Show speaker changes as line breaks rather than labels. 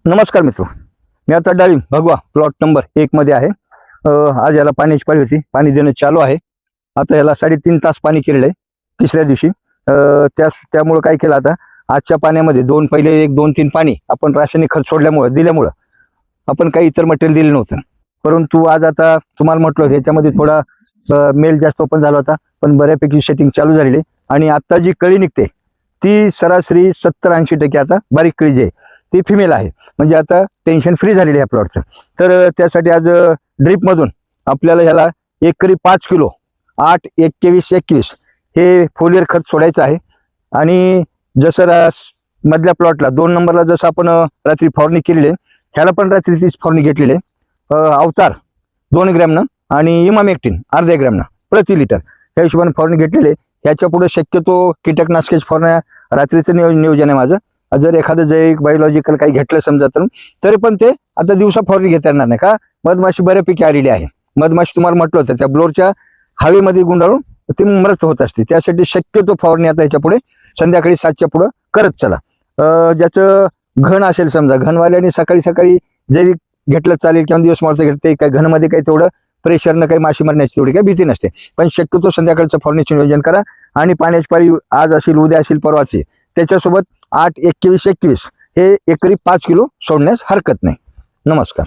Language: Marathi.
नमस्कार मित्र, मी आता डाळिंब भगवा प्लॉट नंबर 1 मध्ये आहे। आज याला पाण्याची पाळी होती, पाणी देणं चालू आहे। आता याला 3.5 तास पाणी केलेलं आहे तिसऱ्या दिवशी। त्यामुळे काय केलं, आता आजच्या पाण्यामध्ये पहिले 1-2-3 पाणी आपण रासायनिक खत दिल्यामुळे आपण काही इतर मटेरियल दिलं नव्हतं। परंतु आज आता तुम्हाला म्हटलं याच्यामध्ये थोडा मेल जास्त ओपन झाला होता, पण बऱ्यापैकी सेटिंग चालू झालेली आणि आता जी कळी निघते ती सरासरी 70-80% आता बारीक कळी जी आहे ती फिमेल आहे। म्हणजे आता टेन्शन फ्री झालेली आहे प्लॉटचं। तर त्यासाठी आज ड्रीपमधून आपल्याला ह्याला एकरी 5 किलो 8-21-21 हे फोलियर खत सोडायचं आहे। आणि जसं मधल्या प्लॉटला 2 नंबरला जसं आपण रात्री फवारणी केलेली आहे, ह्याला पण रात्री तीच फवारणी घेतलेली आहे। अवतार 2 ग्रॅमनं आणि इमामेक्टिन अर्ध्या ग्रॅमनं प्रति लिटर ह्या हिशोबाने फवारणी घेतलेली आहे। ह्याच्या पुढे शक्यतो कीटकनाशकाची फवारण्या रात्रीचं नियोजन आहे माझं। जर एखादं जैविक बायोलॉजिकल काही घेतलं समजा तरी पण ते आता दिवसा फवारणी घेता येणार नाही का, मधमाशी बऱ्यापैकी आलेली आहे। मधमाशी तुम्हाला म्हटलं होतं त्या ब्लोअरच्या हवेमध्ये गुंडाळून ती मृत होत असते, त्यासाठी शक्यतो फवारणी आता याच्या पुढे संध्याकाळी 7च्या पुढे करत चला। ज्याचं घन असेल समजा, घनवाल्याने सकाळी जैविक घेतलं चालेल किंवा दिवस मारता घेतले काय, घनमध्ये काही तेवढं प्रेशरनं काही माशी मरण्याची तेवढी काही भीती नसते। पण शक्यतो संध्याकाळचं फवारणीचे नियोजन करा आणि पाण्याची पाळी आज असेल, उद्या असेल, परवाची त्याच्यासोबत 8-21-21 हे एकरी 5 किलो सोडण्यास हरकत नाही। नमस्कार।